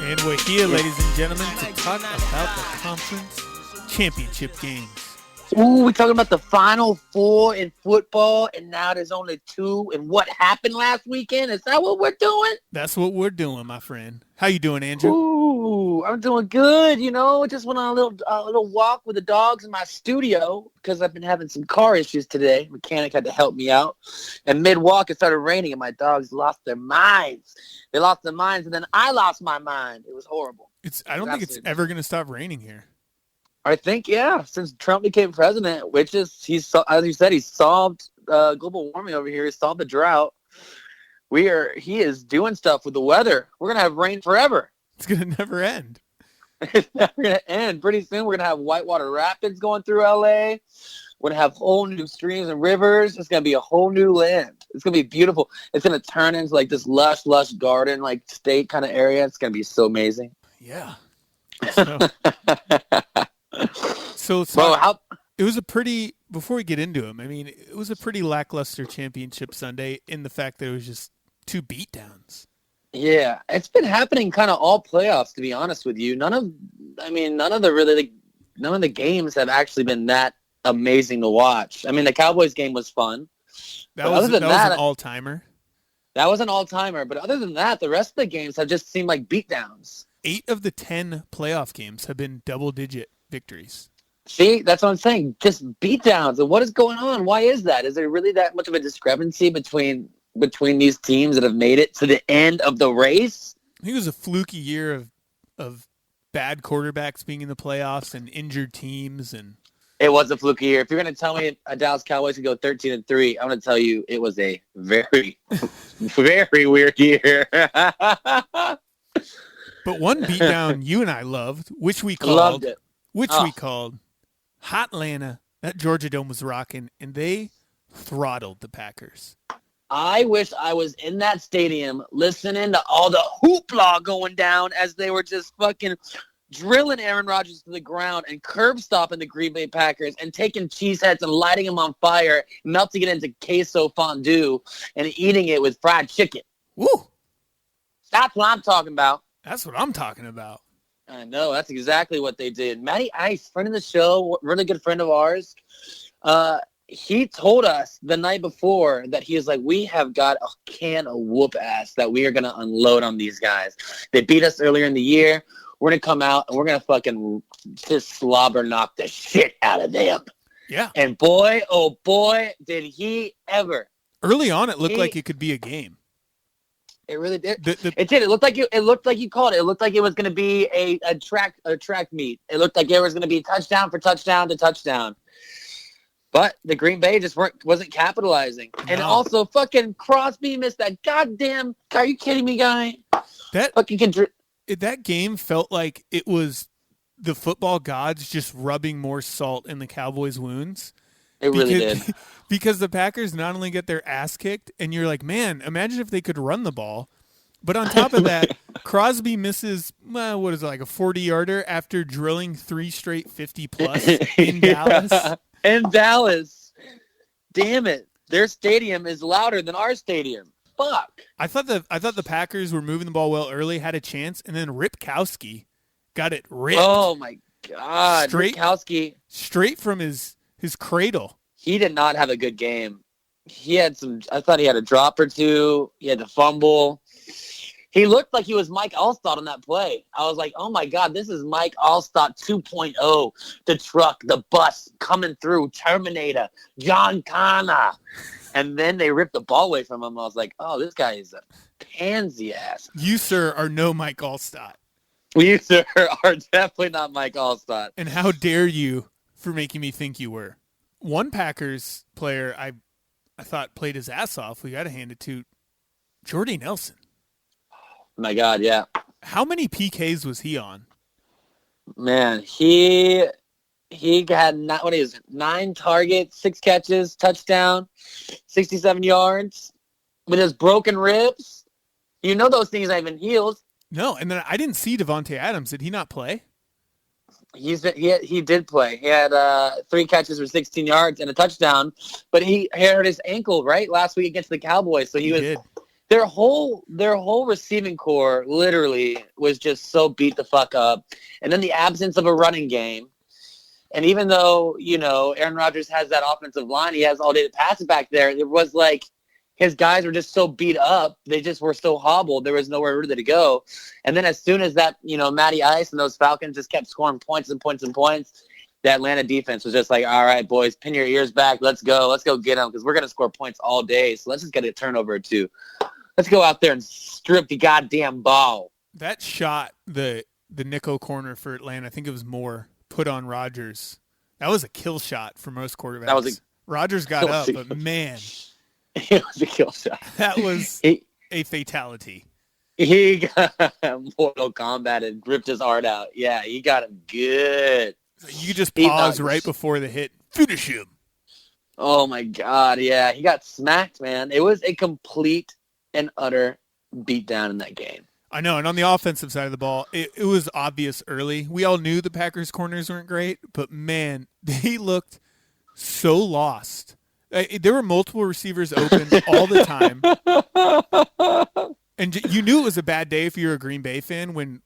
And we're here, ladies and gentlemen, to talk about the conference championship games. Ooh, we're talking about the Final Four in football, and now there's only two. And what happened last weekend? Is that what we're doing? That's what we're doing, my friend. How you doing, Andrew? Ooh, I'm doing good. You know, just went on a little walk with the dogs in my studio because I've been having some car issues today. Mechanic had to help me out. And mid-walk, it started raining, and my dogs lost their minds. They lost their minds, and then I lost my mind. It was horrible. I don't think it's ever going to stop raining here. I think, yeah, since Trump became president, which is, as you said, he solved global warming over here. He solved the drought. He is doing stuff with the weather. We're going to have rain forever. It's going to never end. It's never going to end. Pretty soon, we're going to have whitewater rapids going through L.A. We're going to have whole new streams and rivers. It's going to be a whole new land. It's going to be beautiful. It's going to turn into like this lush garden, like state kind of area. It's going to be so amazing. Yeah. So Bro, it was before we get into them, I mean, it was a pretty lackluster championship Sunday in the fact that it was just two beatdowns. Yeah, it's been happening kind of all playoffs, to be honest with you. None of the games have actually been that amazing to watch. I mean, the Cowboys game was fun. That was an all-timer. That was an all-timer, but other than that, the rest of the games have just seemed like beatdowns. 8 of the 10 playoff games have been double-digit victories. See, that's what I'm saying. Just beatdowns. And what is going on? Why is that? Is there really that much of a discrepancy between these teams that have made it to the end of the race? I think it was a fluky year of bad quarterbacks being in the playoffs and injured teams. And it was a fluky year. If you're going to tell me a Dallas Cowboys could go 13-3, I'm going to tell you it was a very, very weird year. But one beatdown you and I loved, which we called. Loved it. We called Hotlanta. That Georgia Dome was rocking, and they throttled the Packers. I wish I was in that stadium listening to all the hoopla going down as they were just fucking drilling Aaron Rodgers to the ground and curb stopping the Green Bay Packers and taking cheeseheads and lighting them on fire, melting it into queso fondue and eating it with fried chicken. Woo! That's what I'm talking about. That's what I'm talking about. I know. That's exactly what they did. Matty Ice, friend of the show, really good friend of ours, he told us the night before that he was like, we have got a can of whoop ass that we are going to unload on these guys. They beat us earlier in the year. We're going to come out and we're going to fucking just slobber knock the shit out of them. Yeah. And boy, oh boy, did he ever. Early on, it looked like it could be a game. It really did. It did. It looked like you called it. It looked like it was going to be a track meet. It looked like it was going to be touchdown for touchdown to touchdown. But the Green Bay just wasn't capitalizing. No. And also, fucking Crosby missed that goddamn. Are you kidding me, guy? That game felt like it was the football gods just rubbing more salt in the Cowboys' wounds. It really did. Because the Packers not only get their ass kicked, and you're like, man, imagine if they could run the ball. But on top of that, Crosby misses, like a 40-yarder after drilling 3 straight 50-plus in Dallas. In Dallas. Damn it. Their stadium is louder than our stadium. Fuck. I thought the Packers were moving the ball well early, had a chance, and then Ripkowski got it ripped. Oh, my God. Ripkowski. Straight from his cradle. He did not have a good game. I thought he had a drop or two. He had to fumble. He looked like he was Mike Allstott on that play. I was like, oh, my God, this is Mike Allstott 2.0. The truck, the bus coming through, Terminator, John Connor. And then they ripped the ball away from him. I was like, oh, this guy is a pansy ass. You, sir, are no Mike Allstott. You, sir, are definitely not Mike Allstott. And how dare you for making me think you were. One Packers player I thought played his ass off. We got to hand it to Jordy Nelson. My God, yeah. How many PKs was he on? Man, he had 9 targets, 6 catches, touchdown, 67 yards with his broken ribs. You know those things haven't healed. No, and then I didn't see Devontae Adams. Did he not play? He did play. He had 3 catches for 16 yards and a touchdown, but he hurt his ankle right last week against the Cowboys. So he was. Did. their whole receiving core literally was just so beat the fuck up. And then the absence of a running game. And even though, Aaron Rodgers has that offensive line, he has all day to pass it back there. It was like his guys were just so beat up. They just were so hobbled. There was nowhere really to go. And then as soon as that, Matty Ice and those Falcons just kept scoring points and points and points, the Atlanta defense was just like, all right, boys, pin your ears back. Let's go. Let's go get them because we're going to score points all day. So let's just get a turnover or two. Let's go out there and strip the goddamn ball. That shot, the nickel corner for Atlanta, I think it was Moore, put on Rodgers. That was a kill shot for most quarterbacks. Rodgers got up, but man. It was a kill shot. That was a fatality. He got Mortal Kombat and ripped his heart out. Yeah, he got him good. You could just pause right before the hit. Finish him. Oh, my God. Yeah, he got smacked, man. It was a complete and utter beatdown in that game. I know, and on the offensive side of the ball, it was obvious early. We all knew the Packers' corners weren't great, but, man, they looked so lost. There were multiple receivers open all the time. And you knew it was a bad day if you were a Green Bay fan when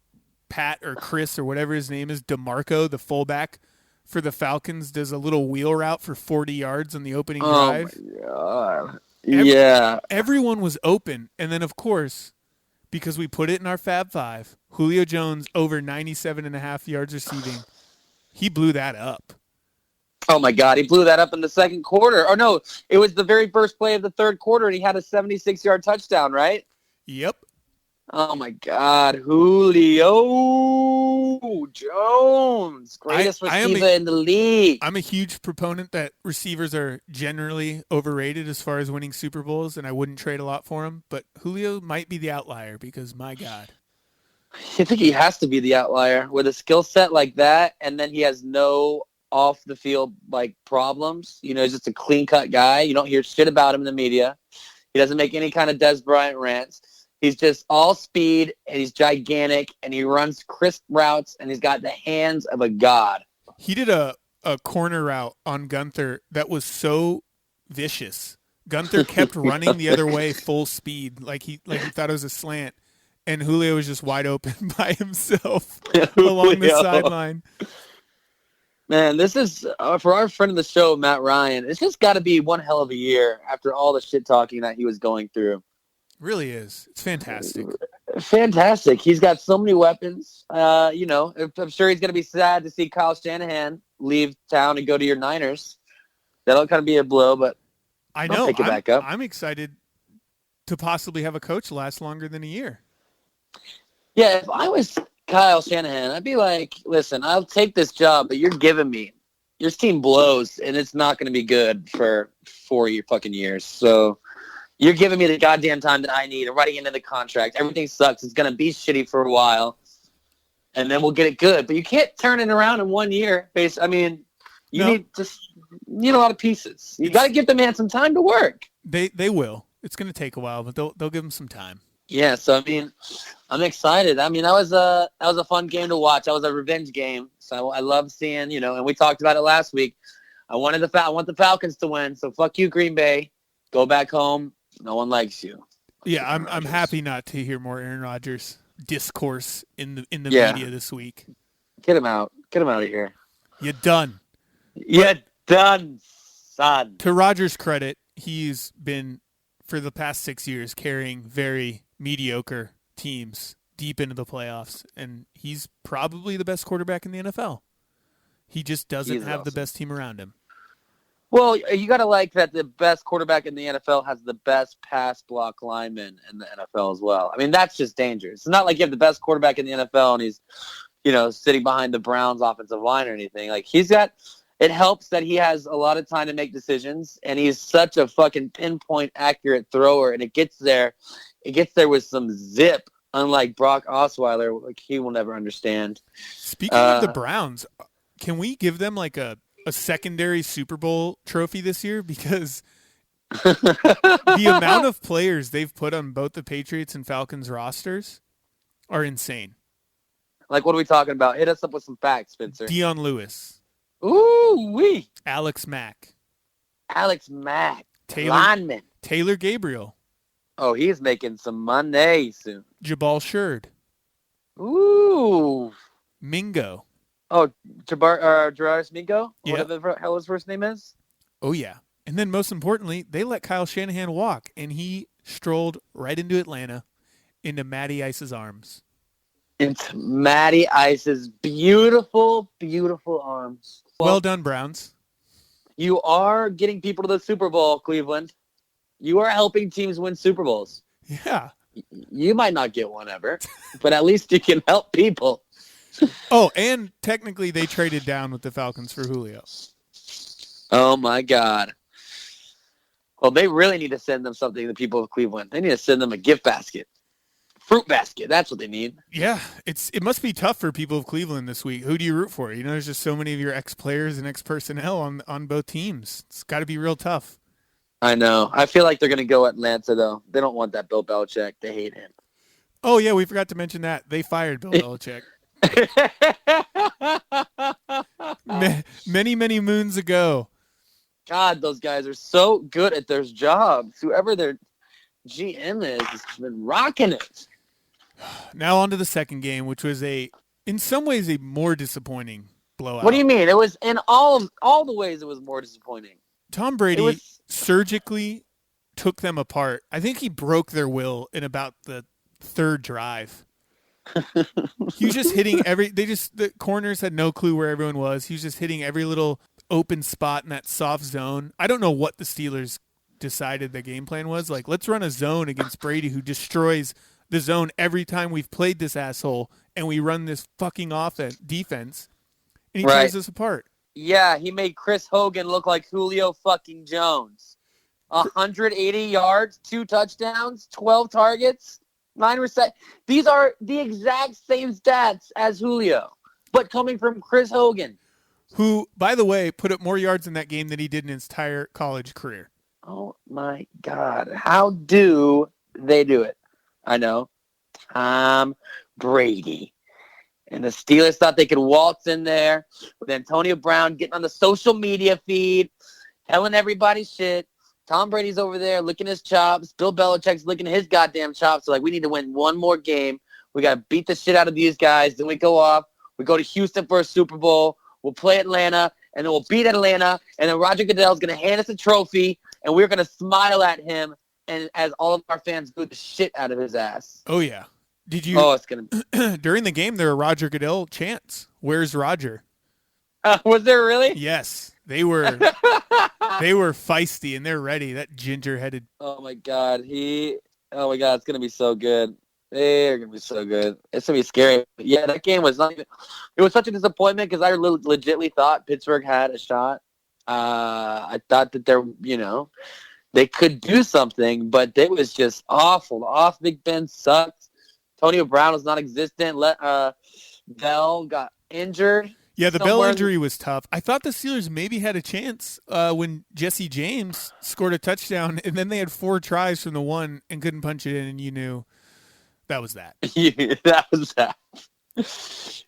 Pat or Chris or whatever his name is, DeMarco, the fullback for the Falcons, does a little wheel route for 40 yards on the opening drive. Oh, my God. Everyone was open. And then, of course, because we put it in our Fab Five, Julio Jones over 97.5 yards receiving. He blew that up. Oh, my God. He blew that up in the second quarter. Oh, no. It was the very first play of the third quarter, and he had a 76-yard touchdown, right? Yep. Oh, my God. Julio Jones. Greatest receiver in the league. I'm a huge proponent that receivers are generally overrated as far as winning Super Bowls, and I wouldn't trade a lot for him. But Julio might be the outlier because, my God. I think he has to be the outlier with a skill set like that, and then he has no off-the-field problems. He's just a clean-cut guy. You don't hear shit about him in the media. He doesn't make any kind of Des Bryant rants. He's just all speed, and he's gigantic, and he runs crisp routes, and he's got the hands of a god. He did a corner route on Gunther that was so vicious. Gunther kept running the other way full speed, like he thought it was a slant, and Julio was just wide open by himself along the sideline. Man, this is, for our friend of the show, Matt Ryan, it's just got to be one hell of a year after all the shit-talking that he was going through. Really is. It's fantastic. Fantastic. He's got so many weapons. I'm sure he's going to be sad to see Kyle Shanahan leave town and go to your Niners. That'll kind of be a blow, but I know. Pick it back up. I'm excited to possibly have a coach last longer than a year. Yeah, if I was Kyle Shanahan, I'd be like, listen, I'll take this job, but you're giving me, your team blows, and it's not going to be good for 4 fucking years. So you're giving me the goddamn time that I need. I'm writing into the contract. Everything sucks. It's going to be shitty for a while, and then we'll get it good. But you can't turn it around in 1 year. You need a lot of pieces. You got to give the man some time to work. They will. It's going to take a while, but they'll give him some time. Yeah, so I'm excited. That was a fun game to watch. That was a revenge game. So I love seeing, and we talked about it last week. I want the Falcons to win. So fuck you, Green Bay. Go back home. No one likes you. Yeah, I'm happy not to hear more Aaron Rodgers discourse in the media this week. Get him out. Get him out of here. You're done. You're done, son. To Rodgers' credit, he's been, for the past 6 years, carrying very mediocre teams deep into the playoffs, and he's probably the best quarterback in the NFL. He just doesn't have the best team around him. Well, you got to like that the best quarterback in the NFL has the best pass block lineman in the NFL as well. That's just dangerous. It's not like you have the best quarterback in the NFL and he's, sitting behind the Browns offensive line or anything. It helps that he has a lot of time to make decisions, and he's such a fucking pinpoint accurate thrower, and it gets there with some zip, unlike Brock Osweiler, he will never understand. Speaking of the Browns, can we give them a secondary Super Bowl trophy this year? Because the amount of players they've put on both the Patriots and Falcons rosters are insane. What are we talking about? Hit us up with some facts, Spenser. Dion Lewis. Ooh-wee. Alex Mack. Lineman. Taylor Gabriel. Oh, he's making some money soon. Jabal Shurd. Ooh. Mingo. Oh, Gerardus Mingo? Yep. Whatever the hell his first name is? Oh, yeah. And then most importantly, they let Kyle Shanahan walk, and he strolled right into Atlanta, into Matty Ice's arms. Into Matty Ice's beautiful, beautiful arms. Well done, Browns. You are getting people to the Super Bowl, Cleveland. You are helping teams win Super Bowls. Yeah. You might not get one ever, but at least you can help people. Oh, and technically they traded down with the Falcons for Julio. Oh, my God. Well, they really need to send them something, the people of Cleveland. They need to send them a gift basket. Fruit basket. That's what they need. Yeah, it must be tough for people of Cleveland this week. Who do you root for? You know, there's just so many of your ex-players and ex-personnel on both teams. It's got to be real tough. I know. I feel like they're going to go Atlanta, though. They don't want that Bill Belichick. They hate him. Oh, yeah, we forgot to mention that. They fired Bill Belichick. Many, many moons ago. God, those guys are so good at their jobs. Whoever their GM is has been rocking it. Now on to the second game, which was in some ways, a more disappointing blowout. What do you mean? It was in all the ways it was more disappointing. Tom Brady surgically took them apart. I think he broke their will in about the third drive. He was just hitting the corners had no clue where everyone was. He was just hitting every little open spot in that soft zone. I don't know what the Steelers decided the game plan was. Like, let's run a zone against Brady, who destroys the zone every time we've played this asshole, and we run this fucking defense, and he tears us apart. Yeah, he made Chris Hogan look like Julio fucking Jones. 180 yards, 2 touchdowns, 12 targets, 9 receptions. These are the exact same stats as Julio, but coming from Chris Hogan. Who, by the way, put up more yards in that game than he did in his entire college career. Oh, my God. How do they do it? I know. Tom Brady. And the Steelers thought they could waltz in there with Antonio Brown getting on the social media feed, telling everybody shit. Tom Brady's over there licking his chops. Bill Belichick's licking his goddamn chops. So, we need to win one more game. We got to beat the shit out of these guys. Then we go off. We go to Houston for a Super Bowl. We'll play Atlanta, and then we'll beat Atlanta. And then Roger Goodell's going to hand us a trophy, and we're going to smile at him, and as all of our fans boo the shit out of his ass. Oh, yeah. Did you? Oh, it's going to during the game, there were Roger Goodell chants. Where's Roger? Was there really? Yes. They were feisty, and they're ready. That ginger-headed. Oh, my God. It's going to be so good. They're going to be so good. It's going to be scary. Yeah, that game was not even – it was such a disappointment because I legitimately thought Pittsburgh had a shot. I thought that they could do something, but it was just awful. Off Big Ben sucked. Antonio Brown was non-existent. Bell got injured. Yeah, the Bell injury was tough. I thought the Steelers maybe had a chance when Jesse James scored a touchdown, and then they had 4 tries from the one and couldn't punch it in, and you knew that was that. Yeah, that was that.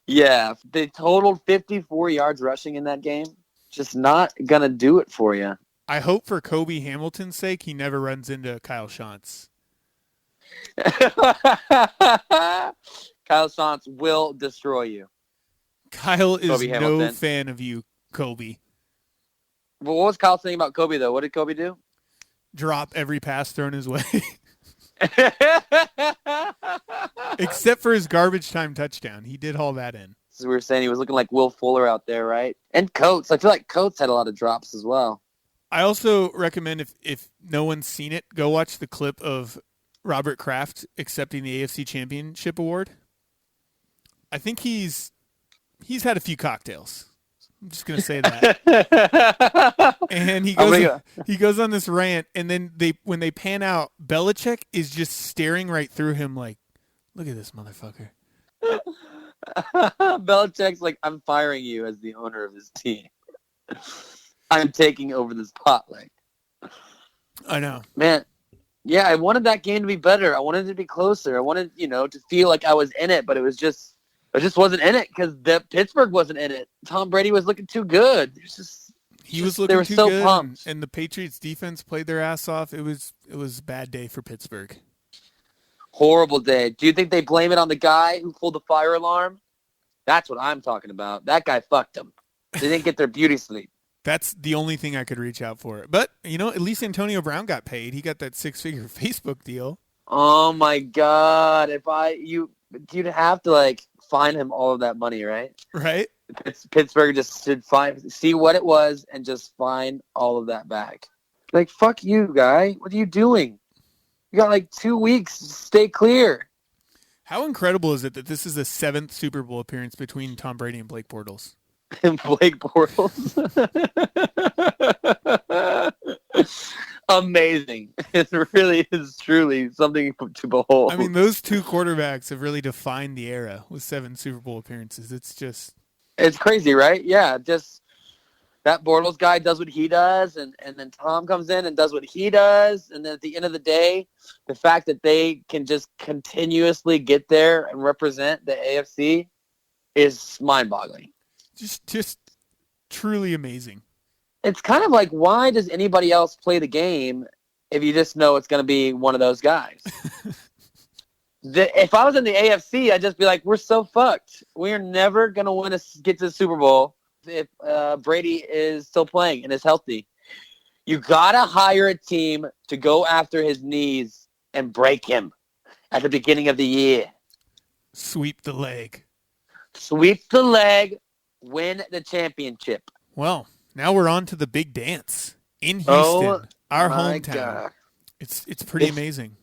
Yeah, they totaled 54 yards rushing in that game. Just not going to do it for you. I hope for Kobe Hamilton's sake he never runs into Kyle Shantz. Kyle Shantz will destroy you. Kyle is no fan of you, Kobe. Well, what was Kyle saying about Kobe, though? What did Kobe do? Drop every pass thrown his way. Except for his garbage time touchdown. He did haul that in. So we were saying he was looking like Will Fuller out there, right? And Coates. I feel like Coates had a lot of drops as well. I also recommend, if no one's seen it, go watch the clip of Robert Kraft accepting the AFC Championship Award. I think he's had a few cocktails. I'm just gonna say that. And he goes on this rant, and then when they pan out, Belichick is just staring right through him like, look at this motherfucker. Belichick's like, I'm firing you as the owner of this team. I'm taking over the spotlight. I know. Man, yeah, I wanted that game to be better. I wanted it to be closer. I wanted, to feel like I was in it, but I just wasn't in it because Pittsburgh wasn't in it. Tom Brady was looking too good. He was They looking were too so good, pumped. and the Patriots defense played their ass off. It was a bad day for Pittsburgh. Horrible day. Do you think they blame it on the guy who pulled the fire alarm? That's what I'm talking about. That guy fucked them. They didn't get their beauty sleep. That's the only thing I could reach out for. But, at least Antonio Brown got paid. He got that 6-figure Facebook deal. Oh my God! You'd have to like fine him all of that money, right? Right? Pittsburgh just should see what it was and just find all of that back. Like, fuck you, guy. What are you doing? You got like 2 weeks to stay clear. How incredible is it that this is the 7th Super Bowl appearance between Tom Brady and Blake Bortles? And Blake Bortles. Amazing. It really is truly something to behold. I mean, those two quarterbacks have really defined the era with 7 Super Bowl appearances. It's crazy, right? Yeah, just that Bortles guy does what he does, and then Tom comes in and does what he does, and then at the end of the day, the fact that they can just continuously get there and represent the AFC is mind-boggling. Just truly amazing. It's kind of like, why does anybody else play the game if you just know it's going to be one of those guys? If I was in the AFC, I'd just be like, we're so fucked. We're never going to get to the Super Bowl if Brady is still playing and is healthy. You got to hire a team to go after his knees and break him at the beginning of the year. Sweep the leg. Sweep the leg, win the championship. Well, now we're on to the big dance in Houston, our hometown. God. It's pretty amazing.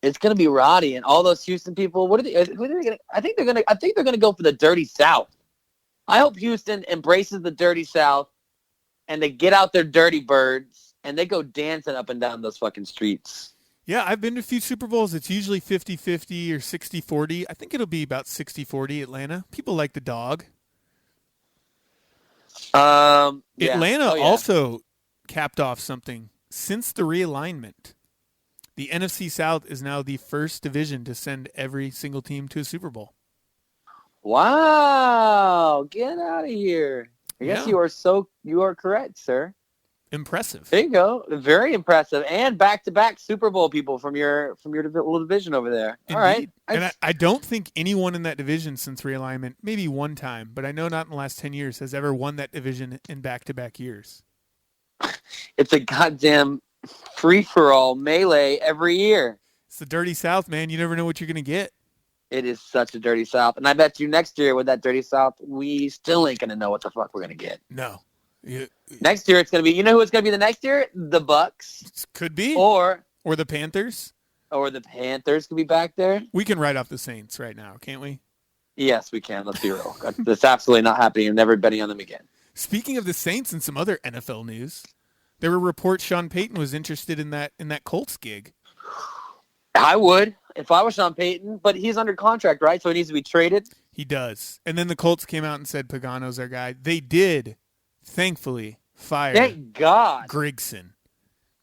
It's gonna be rowdy, and all those Houston people. Who are they gonna? I think they're gonna go for the Dirty South. I hope Houston embraces the Dirty South, and they get out their dirty birds and they go dancing up and down those fucking streets. Yeah, I've been to a few Super Bowls. It's usually 50-50 or 60-40. I think it'll be about 60-40 Atlanta. People like the dog. Atlanta also capped off something. Since the realignment, the NFC South is now the first division to send every single team to a Super Bowl. Wow. Get out of here. I guess you are correct, sir. Impressive. There you go. Very impressive. And back-to-back Super Bowl people from your little division over there. Indeed. All right. And I don't think anyone in that division since realignment, maybe one time, but I know not in the last 10 years, has ever won that division in back-to-back years. It's a goddamn free-for-all melee every year. It's the Dirty South, man. You never know what you're going to get. It is such a Dirty South. And I bet you next year with that Dirty South, we still ain't going to know what the fuck we're going to get. No. Next year, it's going to be, you know who it's going to be the next year? The Bucks. Could be. Or the Panthers. Or the Panthers could be back there. We can write off the Saints right now, can't we? Yes, we can. Let's be real. That's absolutely not happening. I'm never betting on them again. Speaking of the Saints and some other NFL news, there were reports Sean Payton was interested in that Colts gig. I would if I was Sean Payton, but he's under contract, right? So he needs to be traded. He does. And then the Colts came out and said Pagano's our guy. They did, thankfully, fire Thank God. Grigson.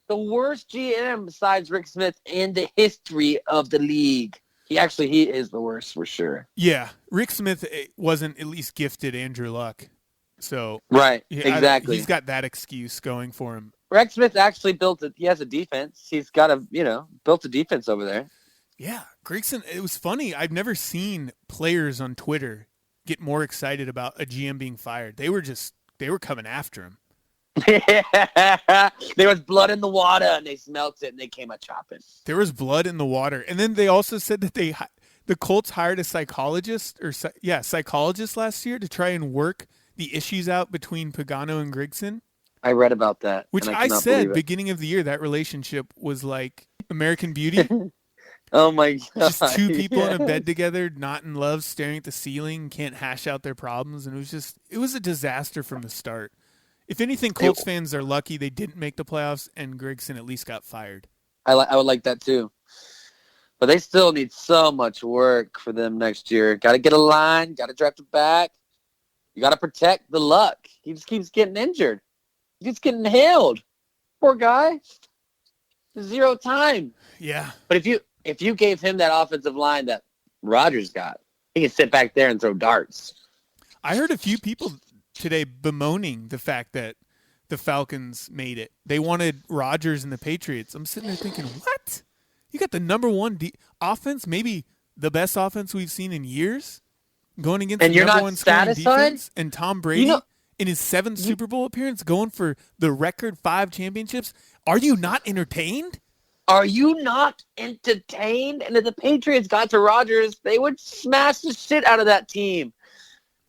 The worst GM besides Rick Smith in the history of the league. He is the worst for sure. Yeah. Rick Smith wasn't at least gifted Andrew Luck. So right, exactly. He's got that excuse going for him. Rick Smith actually he has a defense. He's got built a defense over there. Yeah. Grigson, it was funny. I've never seen players on Twitter get more excited about a GM being fired. They were coming after him. There was blood in the water, and they smelt it, and they came a chopping. There was blood in the water, and then they also said that the Colts hired a psychologist last year to try and work the issues out between Pagano and Grigson. I read about that, which I said beginning of the year that relationship was like American Beauty. Oh my God! Just two people in a bed together, not in love, staring at the ceiling, can't hash out their problems, and it was a disaster from the start. If anything, Colts fans are lucky they didn't make the playoffs and Grigson at least got fired. I would like that too. But they still need so much work for them next year. Got to get a line. Got to draft it back. You got to protect the Luck. He just keeps getting injured. He keeps getting nailed. Poor guy. 0 time. Yeah. But if you gave him that offensive line that Rodgers got, he can sit back there and throw darts. I heard a few people today bemoaning the fact that the Falcons made it. They wanted Rodgers and the Patriots. I'm sitting there thinking, what? You got the number one offense, maybe the best offense we've seen in years, going against And the you're number not one scoring satisfied? defense, and Tom Brady You know, in his seventh Super Bowl appearance going for the record 5 championships. Are you not entertained? Are you not entertained? And if the Patriots got to Rodgers, they would smash the shit out of that team.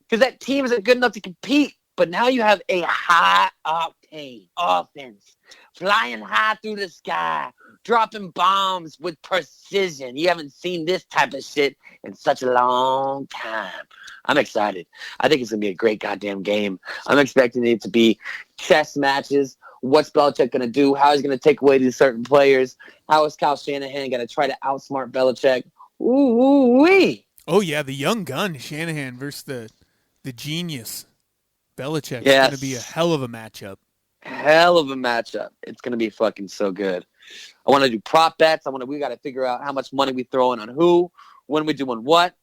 Because that team isn't good enough to compete. But now you have a high-octane offense, flying high through the sky, dropping bombs with precision. You haven't seen this type of shit in such a long time. I'm excited. I think it's going to be a great goddamn game. I'm expecting it to be chess matches. What's Belichick going to do? How he's going to take away these certain players? How is Kyle Shanahan going to try to outsmart Belichick? Ooh-wee. Oh, yeah, the young gun, Shanahan versus the genius, Belichick. Yes. It's going to be a hell of a matchup. Hell of a matchup. It's going to be fucking so good. I want to do prop bets. We got to figure out how much money we throw in on who, when we doing what.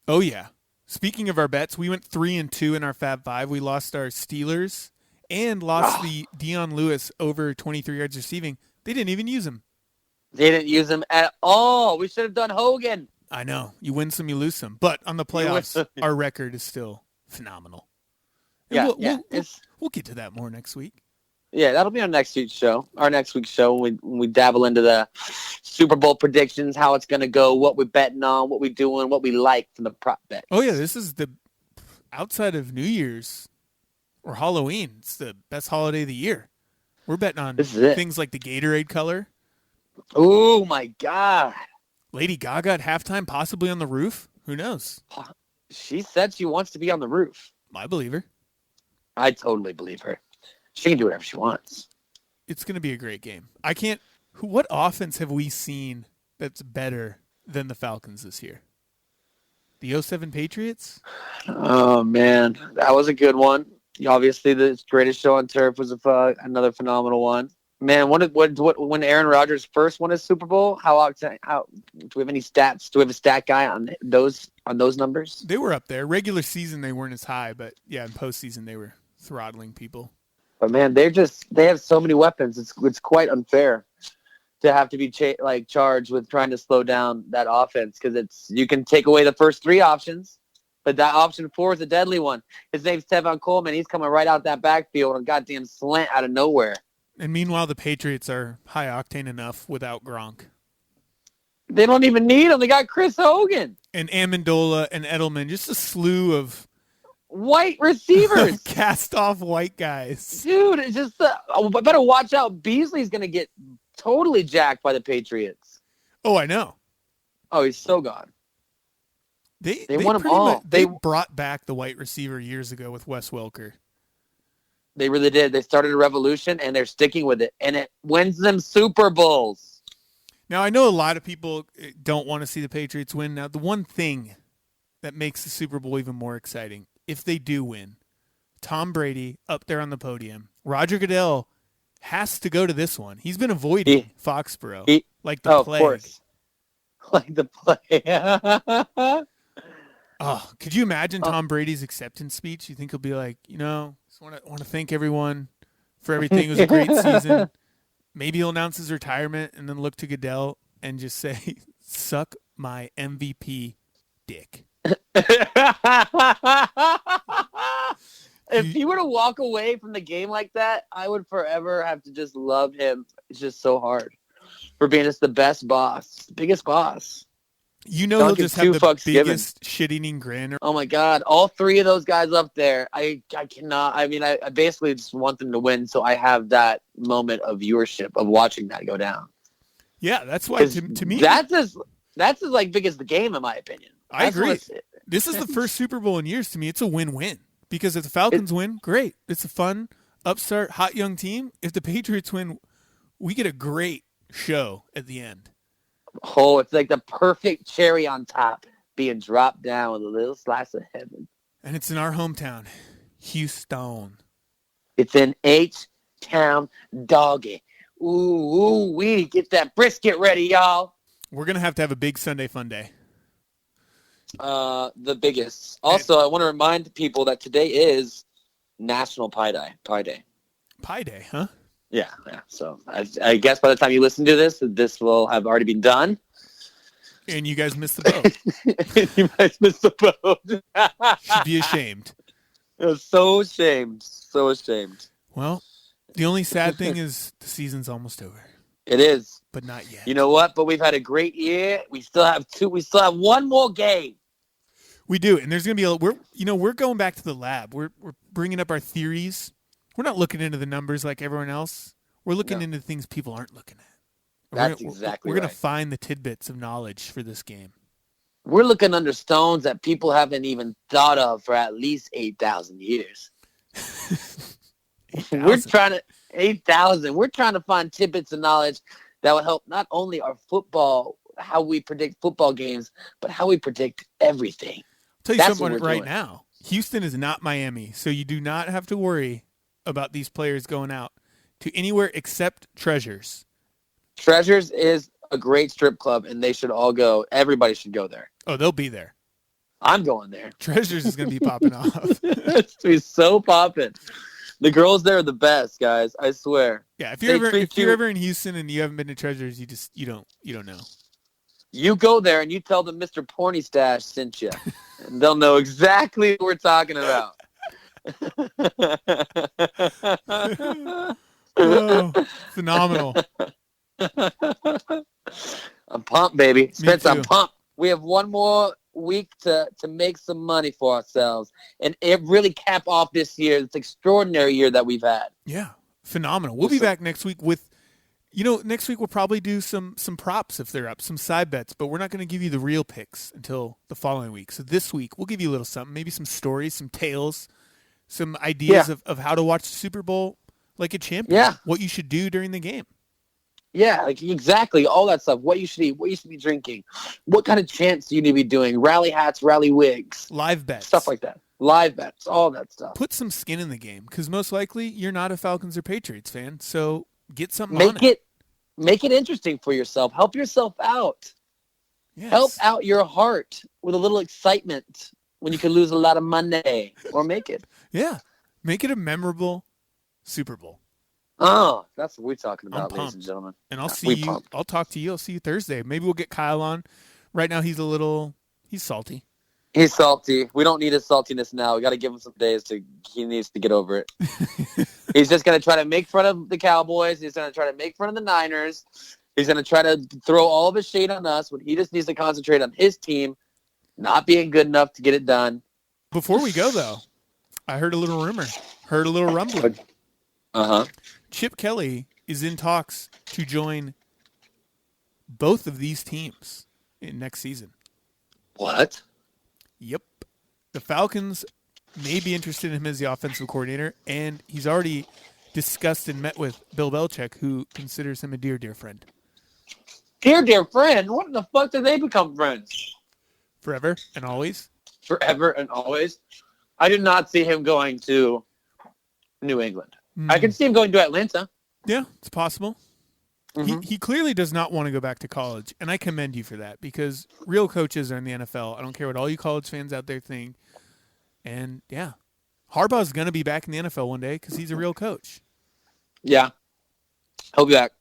Oh, yeah. Speaking of our bets, we went 3-2 in our Fab Five. We lost our Steelers and lost the Dion Lewis over 23 yards receiving. They didn't even use him. They didn't use him at all. We should have done Hogan. I know. You win some, you lose some. But on the playoffs, our record is still phenomenal. And we'll get to that more next week. Yeah, that'll be our next week's show. Our next week's show when we dabble into the Super Bowl predictions, how it's going to go, what we're betting on, what we're doing, what we like from the prop bet. Oh, yeah, this is the outside of New Year's or Halloween. It's the best holiday of the year. We're betting on things like the Gatorade color. Oh, my God. Lady Gaga at halftime, possibly on the roof. Who knows? She said she wants to be on the roof. I believe her. I totally believe her. She can do whatever she wants. It's going to be a great game. What offense have we seen that's better than the Falcons this year? The 07 Patriots? Oh, man. That was a good one. Obviously, the greatest show on turf was another phenomenal one. Man, when Aaron Rodgers first won his Super Bowl, how do we have any stats? Do we have a stat guy on those numbers? They were up there. Regular season, they weren't as high, but yeah, in postseason, they were throttling people. But man, they have so many weapons. It's quite unfair to have to be charged with trying to slow down that offense because you can take away the first 3 options, but that option 4 is a deadly one. His name's Tevin Coleman. He's coming right out that backfield on a goddamn slant out of nowhere. And meanwhile, the Patriots are high octane enough without Gronk. They don't even need him. They got Chris Hogan and Amendola and Edelman. Just a slew of white receivers, cast off white guys. Dude, it's just I better watch out. Beasley's gonna get totally jacked by the Patriots. Oh, I know. Oh, he's so gone. They won them all. They brought back the white receiver years ago with Wes Welker. They really did. They started a revolution, and they're sticking with it, and it wins them Super Bowls. Now, I know a lot of people don't want to see the Patriots win. Now, the one thing that makes the Super Bowl even more exciting, if they do win, Tom Brady up there on the podium. Roger Goodell has to go to this one. He's been avoiding Foxborough like the plague. Of course. Like the plague. Oh, could you imagine Tom Brady's acceptance speech? You think he'll be like, just want to thank everyone for everything. It was a great season. Maybe he'll announce his retirement and then look to Goodell and just say, suck my MVP dick. If he were to walk away from the game like that, I would forever have to just love him. It's just so hard for being just the best boss, biggest boss. He'll just have the biggest shit-eating grin. Oh, my God. All 3 of those guys up there, I cannot. I mean, I basically just want them to win, so I have that moment of viewership of watching that go down. Yeah, that's why, to me... That's as big as the game, in my opinion. I agree. This is the first Super Bowl in years. To me, it's a win-win. Because if the Falcons win, great. It's a fun, upstart, hot young team. If the Patriots win, we get a great show at the end. Oh, it's like the perfect cherry on top being dropped down with a little slice of heaven. And it's in our hometown, Houston. It's in H-Town Doggy. Ooh, we get that brisket ready, y'all. We're going to have a big Sunday fun day. The biggest. Also, I want to remind people that today is National Pie Day. Pi Day, huh? Yeah. So I guess by the time you listen to this will have already been done. And you guys missed the boat. You guys missed the boat. Should be ashamed. So ashamed. So ashamed. Well, the only sad thing is the season's almost over. It is. But not yet. You know what? But we've had a great year. We still have one more game. We do, and there's going to be we're going back to the lab. We're bringing up our theories. We're not looking into the numbers like everyone else. We're looking into things people aren't looking at. That's exactly right. We're going to find the tidbits of knowledge for this game. We're looking under stones that people haven't even thought of for at least 8,000 years. 8,000. We're trying to 8,000. We're trying to find tidbits of knowledge that will help not only our football, how we predict football games, but how we predict everything. I'll tell you something right now. Houston is not Miami, so you do not have to worry about these players going out to anywhere except Treasures. Treasures is a great strip club, and they should all go. Everybody should go there. Oh, they'll be there. I'm going there. Treasures is going to be popping off. It's going to be so popping. The girls there are the best, guys. I swear. Yeah, if you're ever in Houston and you haven't been to Treasures, you don't know. You go there and you tell them Mr. Porny Stache sent you, and they'll know exactly what we're talking about. Oh, phenomenal. I'm pumped, baby. Spencer, I'm pumped. We have one more week to make some money for ourselves and it really cap off this year, this extraordinary year that we've had. Yeah, phenomenal. We'll be back next week with, next week we'll probably do some props if they're up, some side bets, but we're not going to give you the real picks until the following week. So this week we'll give you a little something, maybe some stories, some tales, some ideas of how to watch the Super Bowl like a champion. Yeah. What you should do during the game. Yeah, like exactly. All that stuff. What you should eat, what you should be drinking, what kind of chants do you need to be doing, rally hats, rally wigs. Live bets. Stuff like that. Live bets, all that stuff. Put some skin in the game because most likely you're not a Falcons or Patriots fan, so get something on it. Make it interesting for yourself. Help yourself out. Yes. Help out your heart with a little excitement when you could lose a lot of money or make it. Yeah. Make it a memorable Super Bowl. Oh, that's what we're talking about, ladies and gentlemen. And I'll see you. Pumped. I'll talk to you. I'll see you Thursday. Maybe we'll get Kyle on. Right now, he's salty. He's salty. We don't need his saltiness now. We got to give him some days he needs to get over it. He's just going to try to make fun of the Cowboys. He's going to try to make fun of the Niners. He's going to try to throw all of his shade on us when he just needs to concentrate on his team not being good enough to get it done. Before we go, though, I heard a little rumor. Heard a little rumbling. Uh-huh. Chip Kelly is in talks to join both of these teams in next season. What? Yep. The Falcons may be interested in him as the offensive coordinator, and he's already discussed and met with Bill Belichick, who considers him a dear, dear friend. Dear friend? What in the fuck did they become friends? Forever and always? Forever and always? I do not see him going to New England. I can see him going to Atlanta. Yeah, it's possible. Mm-hmm. He clearly does not want to go back to college, and I commend you for that because real coaches are in the NFL. I don't care what all you college fans out there think. And, yeah, Harbaugh's going to be back in the NFL one day because he's a real coach. Yeah. He'll be back.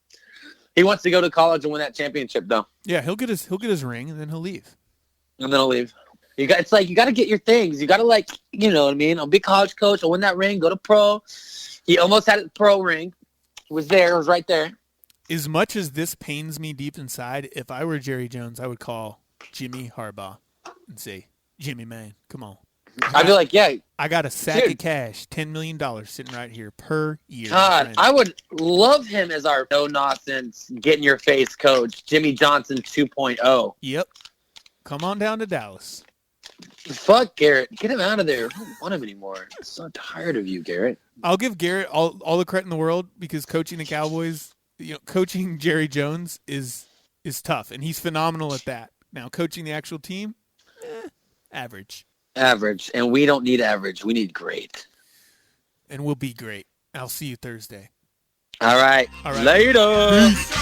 He wants to go to college and win that championship, though. Yeah, he'll get his ring, and then he'll leave. And then he'll leave. It's like you got to get your things. You got to, you know what I mean? I'll be college coach. I'll win that ring, go to pro. He almost had a pro ring. It was there. It was right there. As much as this pains me deep inside, if I were Jerry Jones, I would call Jimmy Harbaugh and say, Jimmy, man, come on. I'd be like, yeah. I got a sack of cash, $10 million sitting right here per year. God, I would love him as our no-nonsense, get-in-your-face coach, Jimmy Johnson 2.0. Yep. Come on down to Dallas. Fuck Garrett. Get him out of there. I don't want him anymore. I'm so tired of you, Garrett. I'll give Garrett all the credit in the world because coaching the Cowboys, coaching Jerry Jones is tough, and he's phenomenal at that. Now, coaching the actual team, average. Average, and we don't need average. We need great. And we'll be great. I'll see you Thursday. All right. All right. Later. Peace.